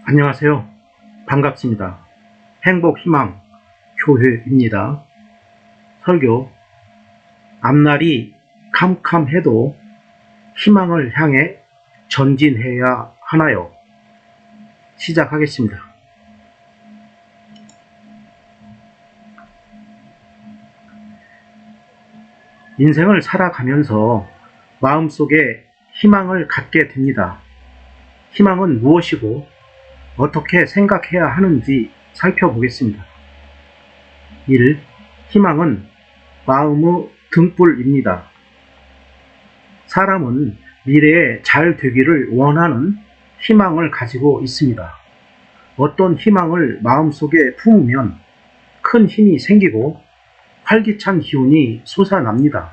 안녕하세요. 반갑습니다. 행복희망 교회입니다. 설교, 앞날이 캄캄해도 희망을 향해 전진해야 하나요? 시작하겠습니다. 인생을 살아가면서 마음속에 희망을 갖게 됩니다. 희망은 무엇이고 어떻게 생각해야 하는지 살펴보겠습니다. 1. 희망은 마음의 등불입니다. 사람은 미래에 잘 되기를 원하는 희망을 가지고 있습니다. 어떤 희망을 마음속에 품으면 큰 힘이 생기고 활기찬 기운이 솟아납니다.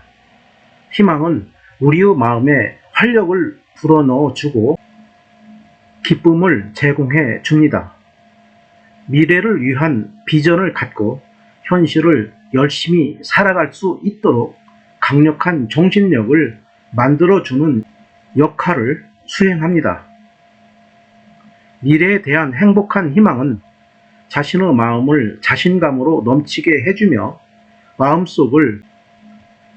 희망은 우리의 마음에 활력을 불어넣어 주고 기쁨을 제공해 줍니다. 미래를 위한 비전을 갖고 현실을 열심히 살아갈 수 있도록 강력한 정신력을 만들어주는 역할을 수행합니다. 미래에 대한 행복한 희망은 자신의 마음을 자신감으로 넘치게 해주며 마음속을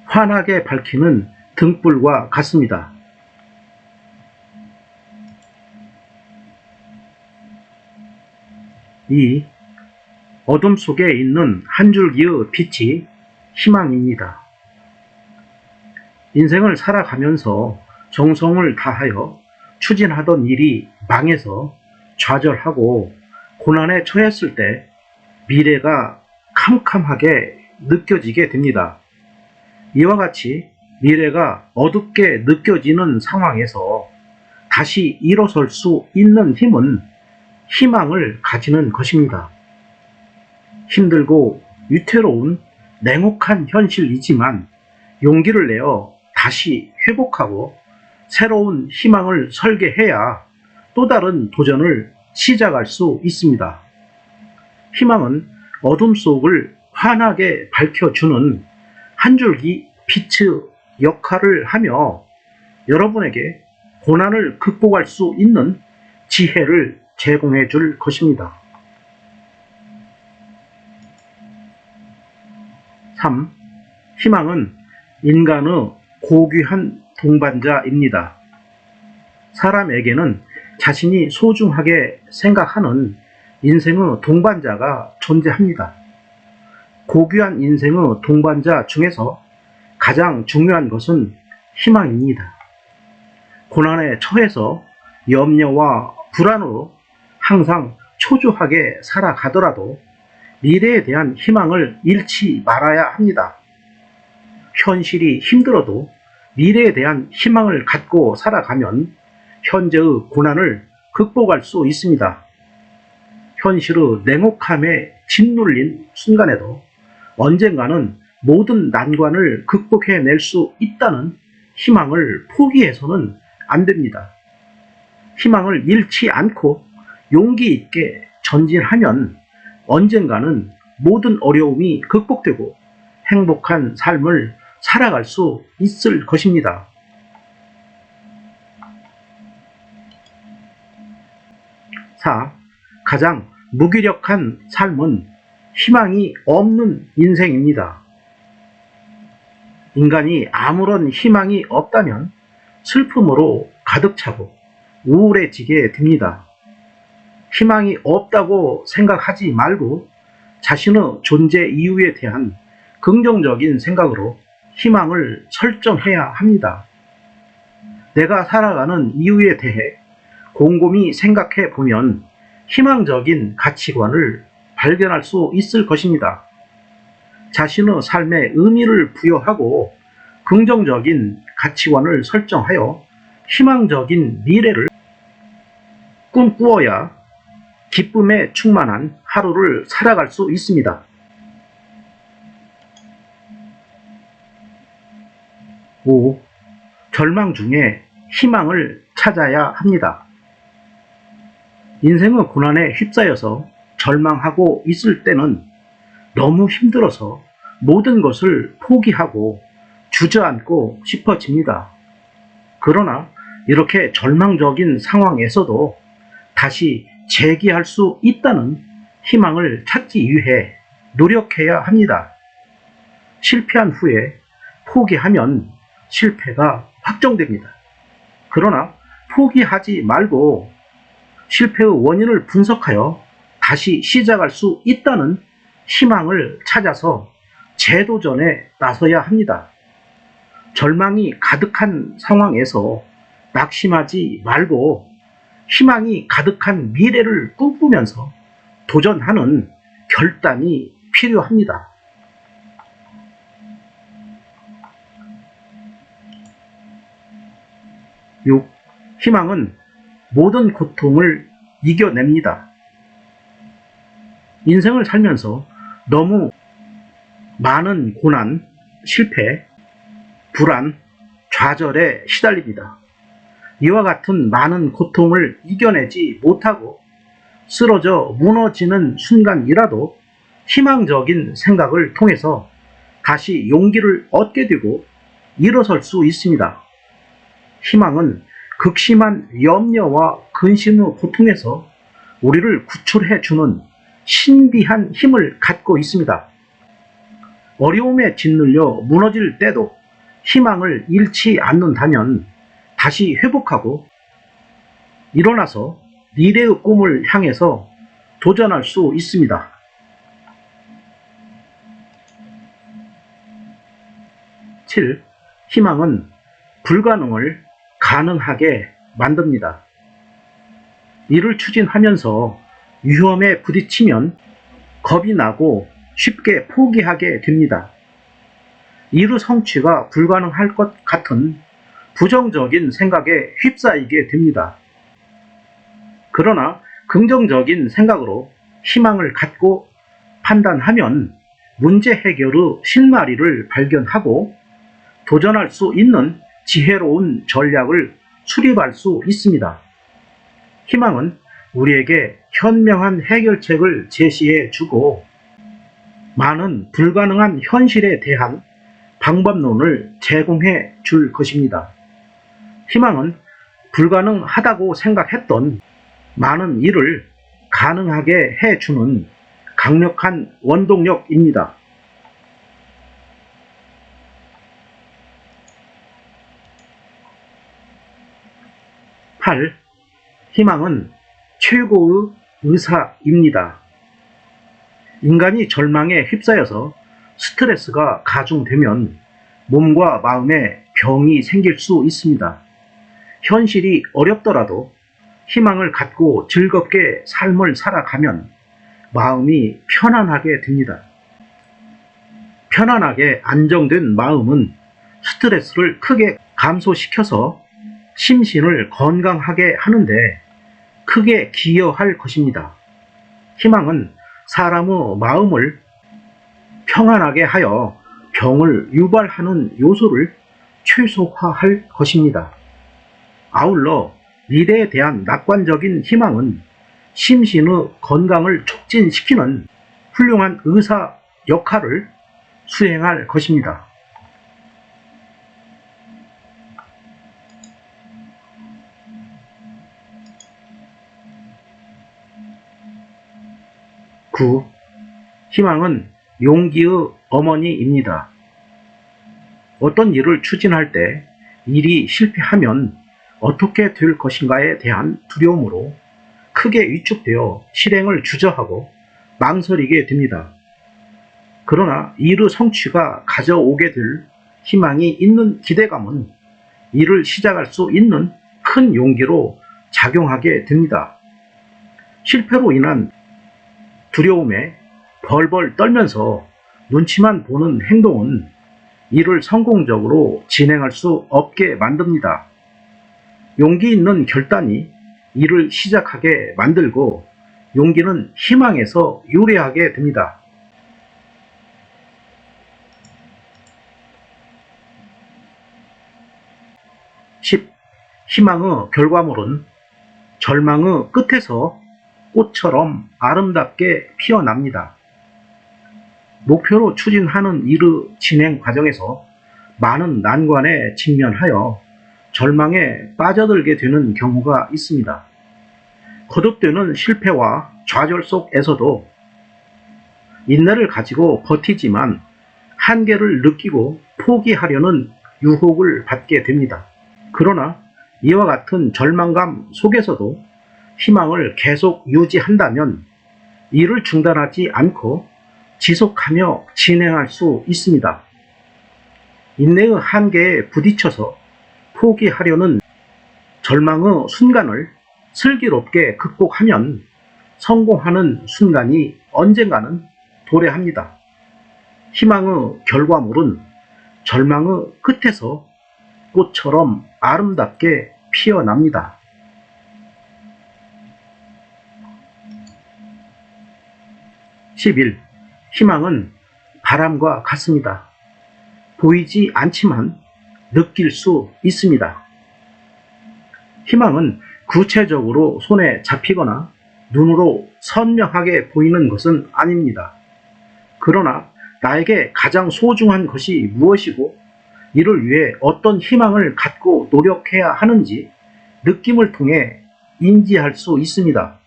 환하게 밝히는 등불과 같습니다. 2. 어둠 속에 있는 한 줄기의 빛이 희망입니다. 인생을 살아가면서 정성을 다하여 추진하던 일이 망해서 좌절하고 고난에 처했을 때 미래가 캄캄하게 느껴지게 됩니다. 이와 같이 미래가 어둡게 느껴지는 상황에서 다시 일어설 수 있는 힘은 희망을 가지는 것입니다. 힘들고 위태로운 냉혹한 현실이지만 용기를 내어 다시 회복하고 새로운 희망을 설계해야 또 다른 도전을 시작할 수 있습니다. 희망은 어둠 속을 환하게 밝혀주는 한 줄기 빛의 역할을 하며 여러분에게 고난을 극복할 수 있는 지혜를 제공해 줄 것입니다. 3. 희망은 인간의 고귀한 동반자입니다. 사람에게는 자신이 소중하게 생각하는 인생의 동반자가 존재합니다. 고귀한 인생의 동반자 중에서 가장 중요한 것은 희망입니다. 고난에 처해서 염려와 불안으로 항상 초조하게 살아가더라도 미래에 대한 희망을 잃지 말아야 합니다. 현실이 힘들어도 미래에 대한 희망을 갖고 살아가면 현재의 고난을 극복할 수 있습니다. 현실의 냉혹함에 짓눌린 순간에도 언젠가는 모든 난관을 극복해낼 수 있다는 희망을 포기해서는 안 됩니다. 희망을 잃지 않고 용기 있게 전진하면 언젠가는 모든 어려움이 극복되고 행복한 삶을 살아갈 수 있을 것입니다. 4. 가장 무기력한 삶은 희망이 없는 인생입니다. 인간이 아무런 희망이 없다면 슬픔으로 가득 차고 우울해지게 됩니다. 희망이 없다고 생각하지 말고 자신의 존재 이유에 대한 긍정적인 생각으로 희망을 설정해야 합니다. 내가 살아가는 이유에 대해 곰곰이 생각해 보면 희망적인 가치관을 발견할 수 있을 것입니다. 자신의 삶에 의미를 부여하고 긍정적인 가치관을 설정하여 희망적인 미래를 꿈꾸어야 기쁨에 충만한 하루를 살아갈 수 있습니다. 5. 절망 중에 희망을 찾아야 합니다. 인생의 고난에 휩싸여서 절망하고 있을 때는 너무 힘들어서 모든 것을 포기하고 주저앉고 싶어집니다. 그러나 이렇게 절망적인 상황에서도 다시 재기할 수 있다는 희망을 찾기 위해 노력해야 합니다. 실패한 후에 포기하면 실패가 확정됩니다. 그러나 포기하지 말고 실패의 원인을 분석하여 다시 시작할 수 있다는 희망을 찾아서 재도전에 나서야 합니다. 절망이 가득한 상황에서 낙심하지 말고 희망이 가득한 미래를 꿈꾸면서 도전하는 결단이 필요합니다. 6. 희망은 모든 고통을 이겨냅니다. 인생을 살면서 너무 많은 고난, 실패, 불안, 좌절에 시달립니다. 이와 같은 많은 고통을 이겨내지 못하고 쓰러져 무너지는 순간이라도 희망적인 생각을 통해서 다시 용기를 얻게 되고 일어설 수 있습니다. 희망은 극심한 염려와 근심의 고통에서 우리를 구출해 주는 신비한 힘을 갖고 있습니다. 어려움에 짓눌려 무너질 때도 희망을 잃지 않는다면 다시 회복하고 일어나서 미래의 꿈을 향해서 도전할 수 있습니다. 7. 희망은 불가능을 가능하게 만듭니다. 이를 추진하면서 위험에 부딪히면 겁이 나고 쉽게 포기하게 됩니다. 이루 성취가 불가능할 것 같은 부정적인 생각에 휩싸이게 됩니다. 그러나 긍정적인 생각으로 희망을 갖고 판단하면 문제 해결의 실마리를 발견하고 도전할 수 있는 지혜로운 전략을 수립할 수 있습니다. 희망은 우리에게 현명한 해결책을 제시해 주고 많은 불가능한 현실에 대한 방법론을 제공해 줄 것입니다. 희망은 불가능하다고 생각했던 많은 일을 가능하게 해주는 강력한 원동력입니다. 8. 희망은 최고의 의사입니다. 인간이 절망에 휩싸여서 스트레스가 가중되면 몸과 마음에 병이 생길 수 있습니다. 현실이 어렵더라도 희망을 갖고 즐겁게 삶을 살아가면 마음이 편안하게 됩니다. 편안하게 안정된 마음은 스트레스를 크게 감소시켜서 심신을 건강하게 하는데 크게 기여할 것입니다. 희망은 사람의 마음을 평안하게 하여 병을 유발하는 요소를 최소화할 것입니다. 아울러 미래에 대한 낙관적인 희망은 심신의 건강을 촉진시키는 훌륭한 의사 역할을 수행할 것입니다. 9. 희망은 용기의 어머니입니다. 어떤 일을 추진할 때 일이 실패하면 어떻게 될 것인가에 대한 두려움으로 크게 위축되어 실행을 주저하고 망설이게 됩니다. 그러나 일의 성취가 가져오게 될 희망이 있는 기대감은 일을 시작할 수 있는 큰 용기로 작용하게 됩니다. 실패로 인한 두려움에 벌벌 떨면서 눈치만 보는 행동은 일을 성공적으로 진행할 수 없게 만듭니다. 용기 있는 결단이 일을 시작하게 만들고 용기는 희망에서 유래하게 됩니다. 10. 희망의 결과물은 절망의 끝에서 꽃처럼 아름답게 피어납니다. 목표로 추진하는 일의 진행 과정에서 많은 난관에 직면하여 절망에 빠져들게 되는 경우가 있습니다. 거듭되는 실패와 좌절 속에서도 인내를 가지고 버티지만 한계를 느끼고 포기하려는 유혹을 받게 됩니다. 그러나 이와 같은 절망감 속에서도 희망을 계속 유지한다면 일을 중단하지 않고 지속하며 진행할 수 있습니다. 인내의 한계에 부딪혀서 포기하려는 절망의 순간을 슬기롭게 극복하면 성공하는 순간이 언젠가는 도래합니다. 희망의 결과물은 절망의 끝에서 꽃처럼 아름답게 피어납니다. 11. 희망은 바람과 같습니다. 보이지 않지만 느낄 수 있습니다. 희망은 구체적으로 손에 잡히거나 눈으로 선명하게 보이는 것은 아닙니다. 그러나 나에게 가장 소중한 것이 무엇이고 이를 위해 어떤 희망을 갖고 노력해야 하는지 느낌을 통해 인지할 수 있습니다.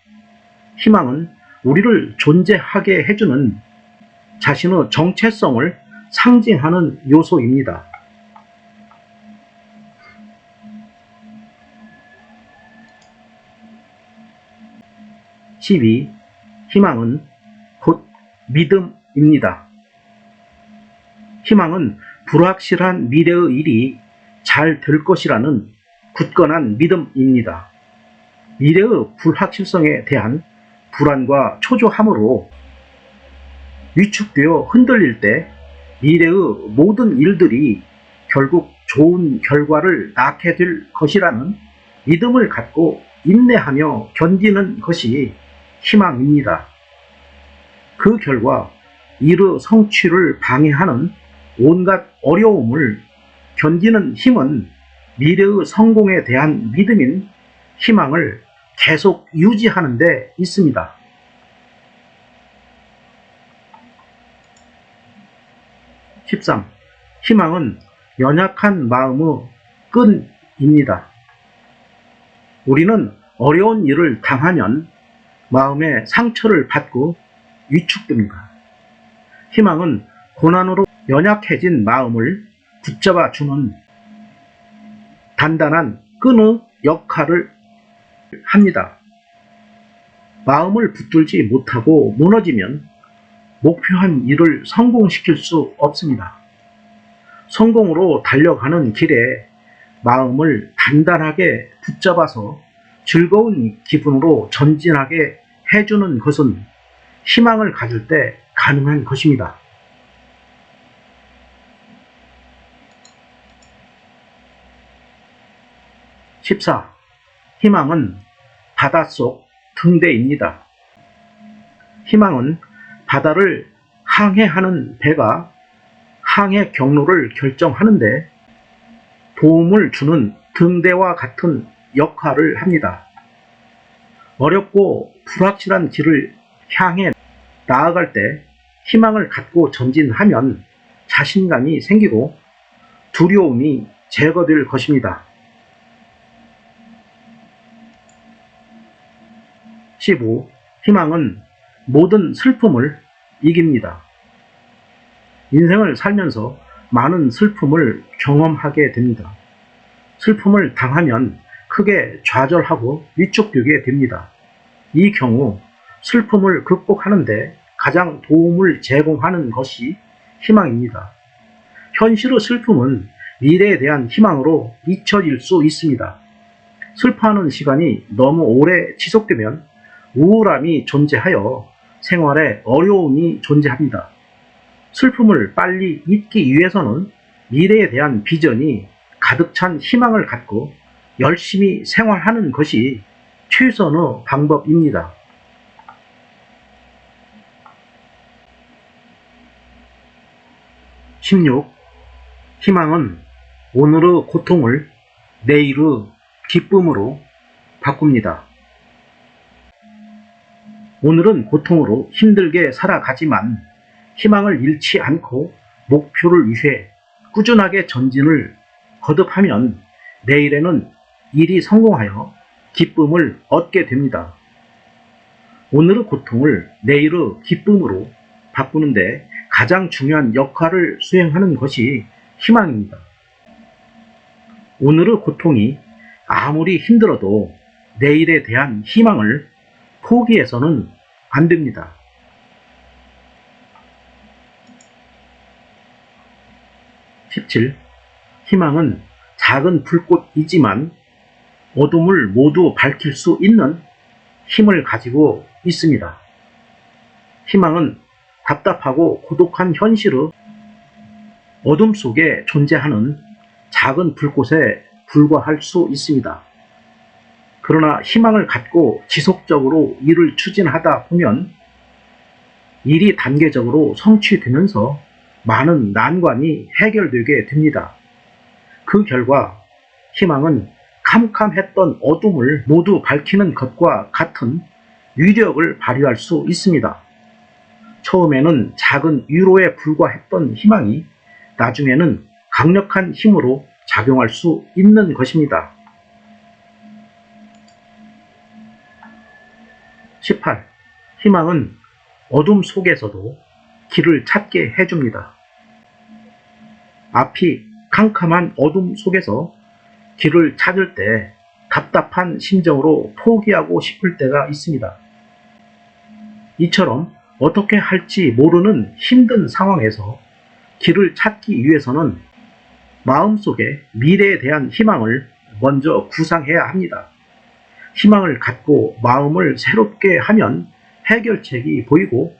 희망은 우리를 존재하게 해주는 자신의 정체성을 상징하는 요소입니다. 12. 희망은 곧 믿음입니다. 희망은 불확실한 미래의 일이 잘 될 것이라는 굳건한 믿음입니다. 미래의 불확실성에 대한 불안과 초조함으로 위축되어 흔들릴 때 미래의 모든 일들이 결국 좋은 결과를 낳게 될 것이라는 믿음을 갖고 인내하며 견디는 것이 희망입니다. 그 결과 일의 성취를 방해하는 온갖 어려움을 견디는 힘은 미래의 성공에 대한 믿음인 희망을 계속 유지하는 데 있습니다. 13. 희망은 연약한 마음의 끈입니다. 우리는 어려운 일을 당하면 마음에 상처를 받고 위축됩니다. 희망은 고난으로 연약해진 마음을 붙잡아 주는 단단한 끈의 역할을 합니다. 마음을 붙들지 못하고 무너지면 목표한 일을 성공시킬 수 없습니다. 성공으로 달려가는 길에 마음을 단단하게 붙잡아서 즐거운 기분으로 전진하게 해주는 것은 희망을 가질 때 가능한 것입니다. 14. 희망은 바닷속 등대입니다. 희망은 바다를 항해하는 배가 항해 경로를 결정하는데 도움을 주는 등대와 같은 역할을 합니다. 어렵고 불확실한 길을 향해 나아갈 때 희망을 갖고 전진하면 자신감이 생기고 두려움이 제거될 것입니다. 15. 희망은 모든 슬픔을 이깁니다. 인생을 살면서 많은 슬픔을 경험하게 됩니다. 슬픔을 당하면 크게 좌절하고 위축되게 됩니다. 이 경우 슬픔을 극복하는데 가장 도움을 제공하는 것이 희망입니다. 현실의 슬픔은 미래에 대한 희망으로 잊혀질 수 있습니다. 슬퍼하는 시간이 너무 오래 지속되면 우울함이 존재하여 생활에 어려움이 존재합니다. 슬픔을 빨리 잊기 위해서는 미래에 대한 비전이 가득 찬 희망을 갖고 열심히 생활하는 것이 최선의 방법입니다. 16. 희망은 오늘의 고통을 내일의 기쁨으로 바꿉니다. 오늘은 고통으로 힘들게 살아가지만 희망을 잃지 않고 목표를 위해 꾸준하게 전진을 거듭하면 내일에는 일이 성공하여 기쁨을 얻게 됩니다. 오늘의 고통을 내일의 기쁨으로 바꾸는데 가장 중요한 역할을 수행하는 것이 희망입니다. 오늘의 고통이 아무리 힘들어도 내일에 대한 희망을 포기해서는 안 됩니다. 17. 희망은 작은 불꽃이지만 어둠을 모두 밝힐 수 있는 힘을 가지고 있습니다. 희망은 답답하고 고독한 현실의 어둠 속에 존재하는 작은 불꽃에 불과할 수 있습니다. 그러나 희망을 갖고 지속적으로 일을 추진하다 보면 일이 단계적으로 성취되면서 많은 난관이 해결되게 됩니다. 그 결과 희망은 캄캄했던 어둠을 모두 밝히는 것과 같은 위력을 발휘할 수 있습니다. 처음에는 작은 위로에 불과했던 희망이 나중에는 강력한 힘으로 작용할 수 있는 것입니다. 18. 희망은 어둠 속에서도 길을 찾게 해줍니다. 앞이 캄캄한 어둠 속에서 길을 찾을 때 답답한 심정으로 포기하고 싶을 때가 있습니다. 이처럼 어떻게 할지 모르는 힘든 상황에서 길을 찾기 위해서는 마음속에 미래에 대한 희망을 먼저 구상해야 합니다. 희망을 갖고 마음을 새롭게 하면 해결책이 보이고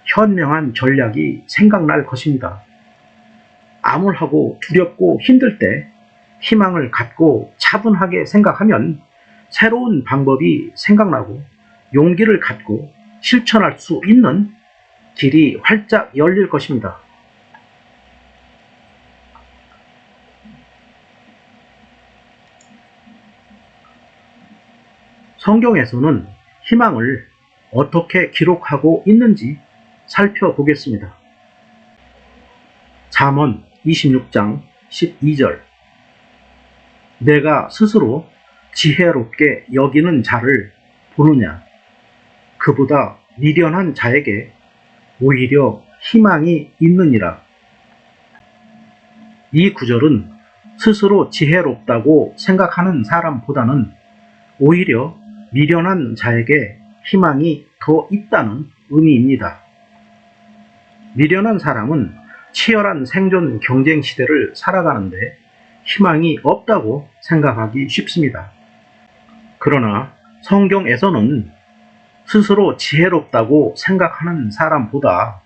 현명한 전략이 생각날 것입니다. 암울하고 두렵고 힘들 때 희망을 갖고 차분하게 생각하면 새로운 방법이 생각나고 용기를 갖고 실천할 수 있는 길이 활짝 열릴 것입니다. 성경에서는 희망을 어떻게 기록하고 있는지 살펴보겠습니다. 잠언 26장 12절. 내가 스스로 지혜롭게 여기는 자를 보느냐? 그보다 미련한 자에게 오히려 희망이 있느니라. 이 구절은 스스로 지혜롭다고 생각하는 사람보다는 오히려 미련한 자에게 희망이 더 있다는 의미입니다. 미련한 사람은 치열한 생존 경쟁 시대를 살아가는데 희망이 없다고 생각하기 쉽습니다. 그러나 성경에서는 스스로 지혜롭다고 생각하는 사람보다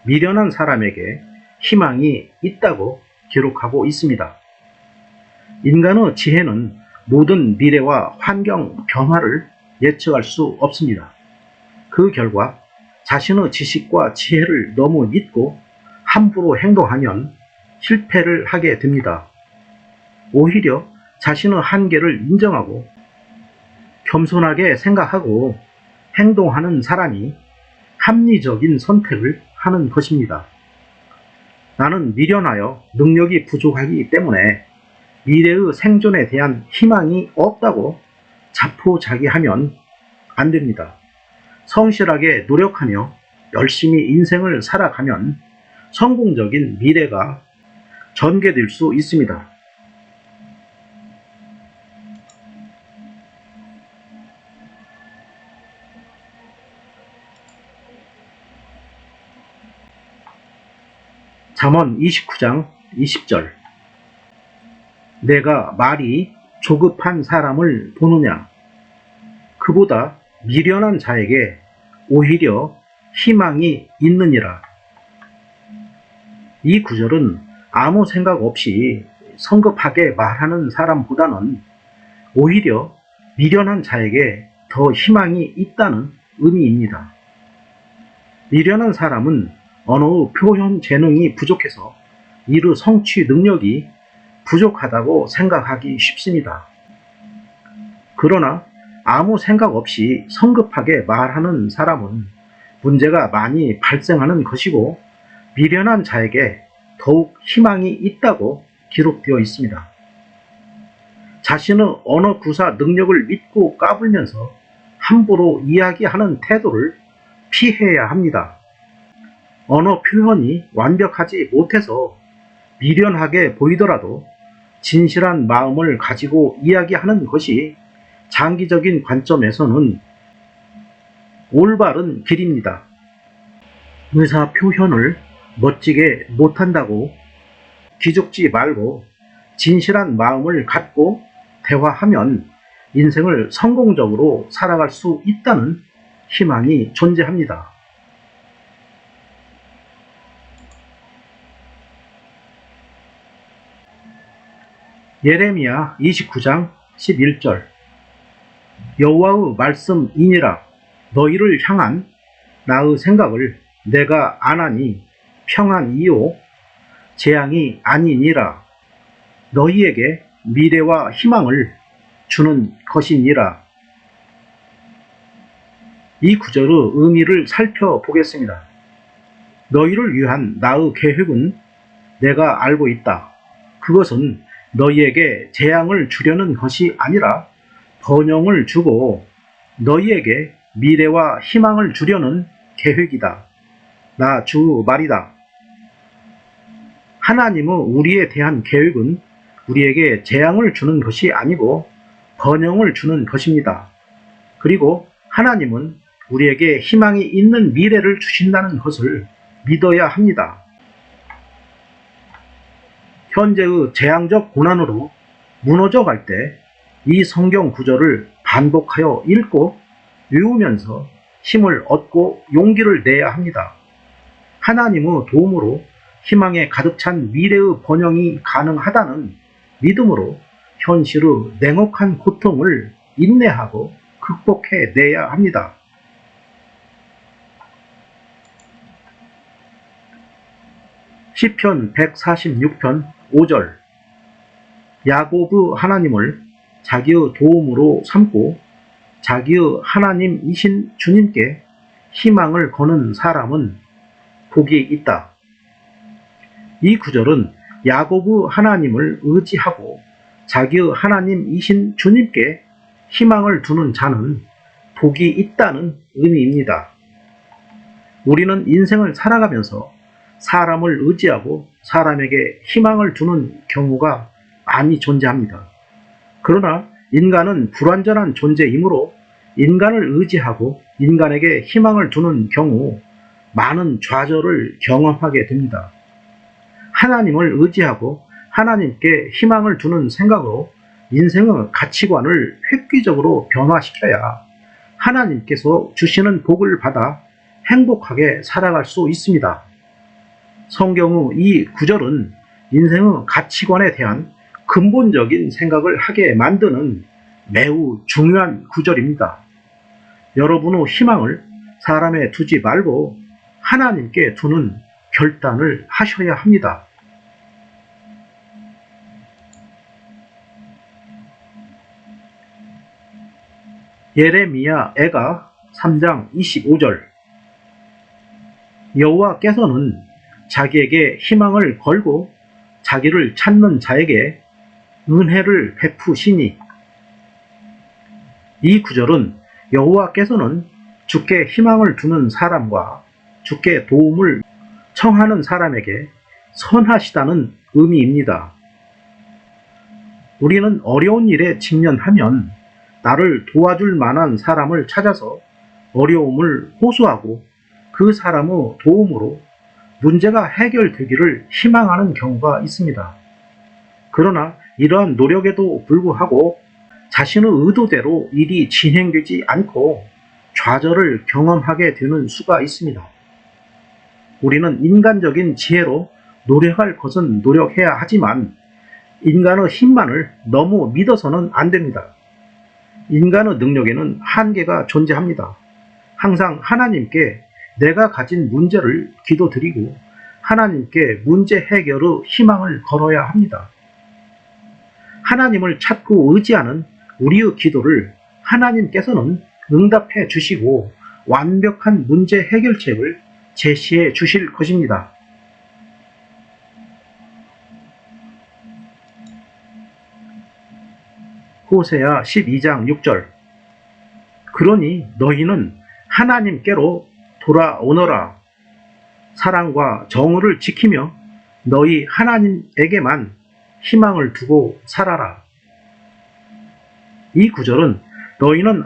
미련한 사람에게 희망이 있다고 기록하고 있습니다. 인간의 지혜는 모든 미래와 환경 변화를 예측할 수 없습니다. 그 결과 자신의 지식과 지혜를 너무 믿고 함부로 행동하면 실패를 하게 됩니다. 오히려 자신의 한계를 인정하고 겸손하게 생각하고 행동하는 사람이 합리적인 선택을 하는 것입니다. 나는 미련하여 능력이 부족하기 때문에 미래의 생존에 대한 희망이 없다고 자포자기하면 안 됩니다. 성실하게 노력하며 열심히 인생을 살아가면 성공적인 미래가 전개될 수 있습니다. 잠언 29장 20절. 내가 말이 조급한 사람을 보느냐? 그보다 미련한 자에게 오히려 희망이 있느니라. 이 구절은 아무 생각 없이 성급하게 말하는 사람보다는 오히려 미련한 자에게 더 희망이 있다는 의미입니다. 미련한 사람은 언어의 표현 재능이 부족해서 이루 성취 능력이 부족하다고 생각하기 쉽습니다. 그러나 아무 생각 없이 성급하게 말하는 사람은 문제가 많이 발생하는 것이고 미련한 자에게 더욱 희망이 있다고 기록되어 있습니다. 자신의 언어 구사 능력을 믿고 까불면서 함부로 이야기하는 태도를 피해야 합니다. 언어 표현이 완벽하지 못해서 미련하게 보이더라도 진실한 마음을 가지고 이야기하는 것이 장기적인 관점에서는 올바른 길입니다. 의사 표현을 멋지게 못한다고 기죽지 말고 진실한 마음을 갖고 대화하면 인생을 성공적으로 살아갈 수 있다는 희망이 존재합니다. 예레미야 29장 11절 여호와의 말씀이니라 너희를 향한 나의 생각을 내가 아나니 평안이요 재앙이 아니니라 너희에게 미래와 희망을 주는 것이니라. 이 구절의 의미를 살펴보겠습니다. 너희를 위한 나의 계획은 내가 알고 있다. 그것은 너희에게 재앙을 주려는 것이 아니라 번영을 주고 너희에게 미래와 희망을 주려는 계획이다. 나 주 말이다. 하나님의 우리에 대한 계획은 우리에게 재앙을 주는 것이 아니고 번영을 주는 것입니다. 그리고 하나님은 우리에게 희망이 있는 미래를 주신다는 것을 믿어야 합니다. 현재의 재앙적 고난으로 무너져 갈 때 이 성경 구절을 반복하여 읽고 외우면서 힘을 얻고 용기를 내야 합니다. 하나님의 도움으로 희망에 가득 찬 미래의 번영이 가능하다는 믿음으로 현실의 냉혹한 고통을 인내하고 극복해 내야 합니다. 시편 146편 5절 야곱의 하나님을 자기의 도움으로 삼고 자기의 하나님이신 주님께 희망을 거는 사람은 복이 있다. 이 구절은 야곱의 하나님을 의지하고 자기의 하나님이신 주님께 희망을 두는 자는 복이 있다는 의미입니다. 우리는 인생을 살아가면서 사람을 의지하고 사람에게 희망을 두는 경우가 많이 존재합니다. 그러나 인간은 불완전한 존재이므로 인간을 의지하고 인간에게 희망을 두는 경우 많은 좌절을 경험하게 됩니다. 하나님을 의지하고 하나님께 희망을 두는 생각으로 인생의 가치관을 획기적으로 변화시켜야 하나님께서 주시는 복을 받아 행복하게 살아갈 수 있습니다. 성경의 이 구절은 인생의 가치관에 대한 근본적인 생각을 하게 만드는 매우 중요한 구절입니다. 여러분의 희망을 사람에 두지 말고 하나님께 두는 결단을 하셔야 합니다. 예레미야 애가 3장 25절 여호와께서는 자기에게 희망을 걸고 자기를 찾는 자에게 은혜를 베푸시니 이 구절은 여호와께서는 주께 희망을 두는 사람과 주께 도움을 청하는 사람에게 선하시다는 의미입니다. 우리는 어려운 일에 직면하면 나를 도와줄 만한 사람을 찾아서 어려움을 호소하고 그 사람의 도움으로 문제가 해결되기를 희망하는 경우가 있습니다. 그러나 이러한 노력에도 불구하고 자신의 의도대로 일이 진행되지 않고 좌절을 경험하게 되는 수가 있습니다. 우리는 인간적인 지혜로 노력할 것은 노력해야 하지만 인간의 힘만을 너무 믿어서는 안 됩니다. 인간의 능력에는 한계가 존재합니다. 항상 하나님께 내가 가진 문제를 기도드리고 하나님께 문제 해결의 희망을 걸어야 합니다. 하나님을 찾고 의지하는 우리의 기도를 하나님께서는 응답해 주시고 완벽한 문제 해결책을 제시해 주실 것입니다. 호세아 12장 6절 그러니 너희는 하나님께로 돌아오너라. 사랑과 정의를 지키며 너희 하나님에게만 희망을 두고 살아라. 이 구절은 너희는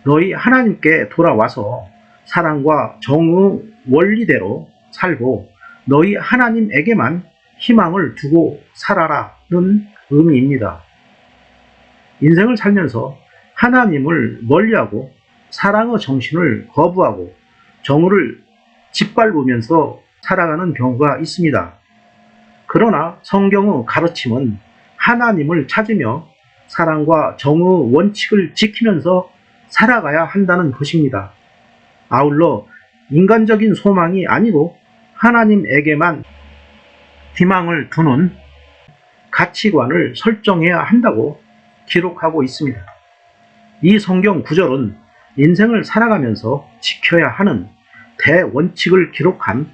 너희 하나님께 돌아와서 사랑과 정의 원리대로 살고 너희 하나님에게만 희망을 두고 살아라는 의미입니다. 인생을 살면서 하나님을 멀리하고 사랑의 정신을 거부하고 정의를 짓밟으면서 살아가는 경우가 있습니다. 그러나 성경의 가르침은 하나님을 찾으며 사랑과 정의의 원칙을 지키면서 살아가야 한다는 것입니다. 아울러 인간적인 소망이 아니고 하나님에게만 희망을 두는 가치관을 설정해야 한다고 기록하고 있습니다. 이 성경 구절은 인생을 살아가면서 지켜야 하는 대원칙을 기록한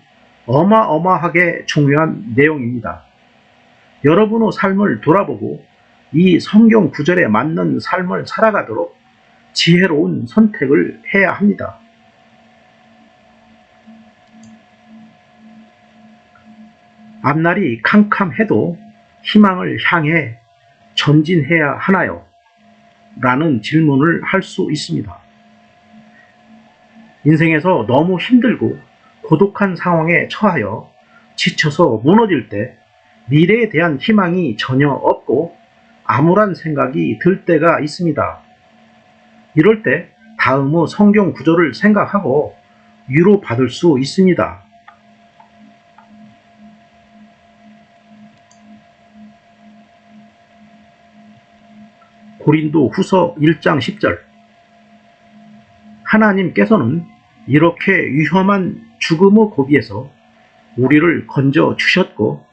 어마어마하게 중요한 내용입니다. 여러분의 삶을 돌아보고 이 성경 구절에 맞는 삶을 살아가도록 지혜로운 선택을 해야 합니다. 앞날이 캄캄해도 희망을 향해 전진해야 하나요? 라는 질문을 할 수 있습니다. 인생에서 너무 힘들고 고독한 상황에 처하여 지쳐서 무너질 때 미래에 대한 희망이 전혀 없고 암울한 생각이 들 때가 있습니다. 이럴 때 다음의 성경 구절을 생각하고 위로받을 수 있습니다. 고린도 후서 1장 10절. 하나님께서는 이렇게 위험한 죽음의 고비에서 우리를 건져 주셨고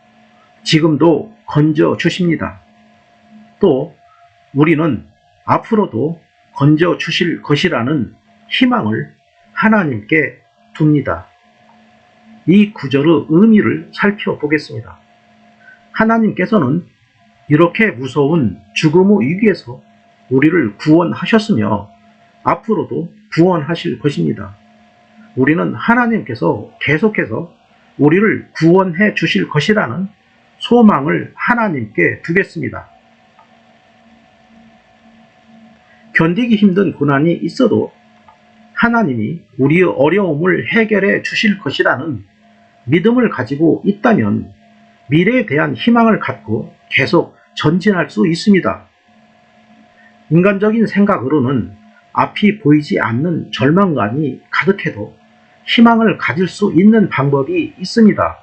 지금도 건져 주십니다. 또 우리는 앞으로도 건져 주실 것이라는 희망을 하나님께 둡니다. 이 구절의 의미를 살펴보겠습니다. 하나님께서는 이렇게 무서운 죽음의 위기에서 우리를 구원하셨으며 앞으로도 구원하실 것입니다. 우리는 하나님께서 계속해서 우리를 구원해 주실 것이라는 소망을 하나님께 두겠습니다. 견디기 힘든 고난이 있어도 하나님이 우리의 어려움을 해결해 주실 것이라는 믿음을 가지고 있다면 미래에 대한 희망을 갖고 계속 전진할 수 있습니다. 인간적인 생각으로는 앞이 보이지 않는 절망감이 가득해도 희망을 가질 수 있는 방법이 있습니다.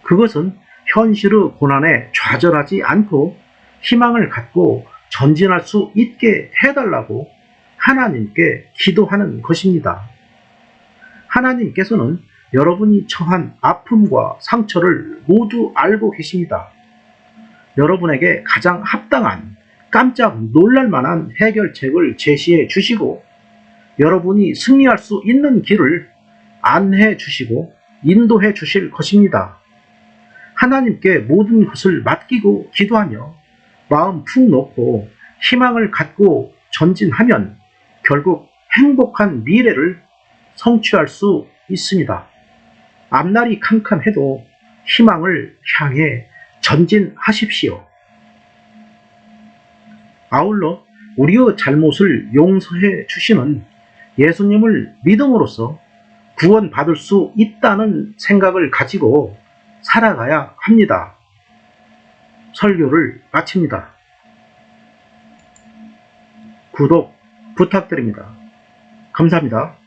그것은 현실의 고난에 좌절하지 않고 희망을 갖고 전진할 수 있게 해달라고 하나님께 기도하는 것입니다. 하나님께서는 여러분이 처한 아픔과 상처를 모두 알고 계십니다. 여러분에게 가장 합당한 깜짝 놀랄 만한 해결책을 제시해 주시고 여러분이 승리할 수 있는 길을 안내해 주시고 인도해 주실 것입니다. 하나님께 모든 것을 맡기고 기도하며 마음 푹 놓고 희망을 갖고 전진하면 결국 행복한 미래를 성취할 수 있습니다. 앞날이 캄캄해도 희망을 향해 전진하십시오. 아울러 우리의 잘못을 용서해 주시는 예수님을 믿음으로써 구원받을 수 있다는 생각을 가지고 살아가야 합니다. 설교를 마칩니다. 구독 부탁드립니다. 감사합니다.